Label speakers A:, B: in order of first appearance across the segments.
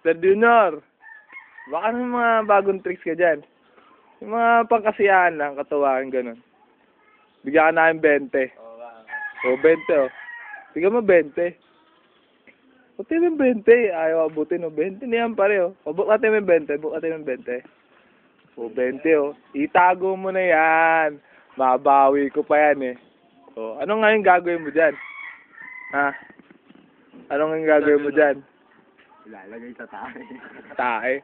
A: Master Junior. Baka may mga bagong tricks ka dyan. Yung mga pangkasiyahan lang, katuwaan, ganun. Bigyan ka namin 20. O, 20, oh. Bigyan mo 20. Buti mo 20. Ayaw abutin, oh. 20 na yan, pare, oh. O, buk natin mo 20. Buk natin mo 20. O, 20, oh. Itago mo na yan. Mabawi ko pa yan, eh. O, ano nga yung gagawin mo dyan? Ha? Ano nga yung gagawin mo dyan?
B: Ilalagay sa tae.
A: Tae.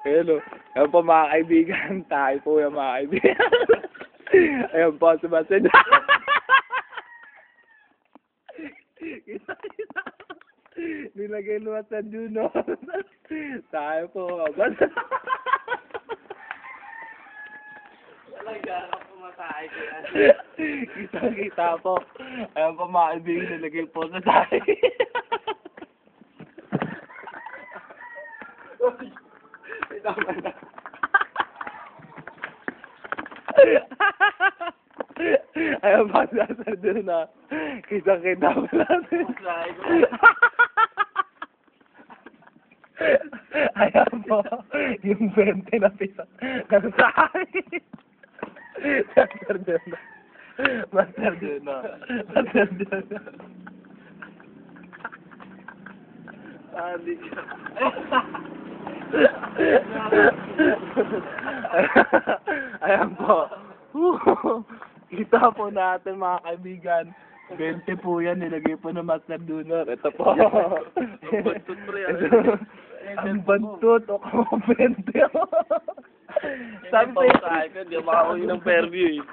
A: Ayun, oh. Ayan po, mga kaibigan. Tae po yung mga kaibigan. Ayan po, Sebastian. Kita. Nilagay lumat sa Juno. Tayo po.
B: Talaga ako pumatay ko yan.
A: Kita po. Ayan po, mga kaibigan. Nilagay po sa tayo.
B: Tama na.
A: Ayan pa sa doon na kita mo natin. Ayan po, yung 20 na piso ng sahay. Master doon na. Master doon na. Master doon na.
B: Hindi ka.
A: Ayan po. Kita po natin, mga kaibigan. 20 po yan, nilagay po ng Master Junior. Ito po.
B: Ang bantut, pre.
A: Ang bantut. O kamo 20.
B: Sabi sa'yo, hindi ako makauwi ng Fairview, eh.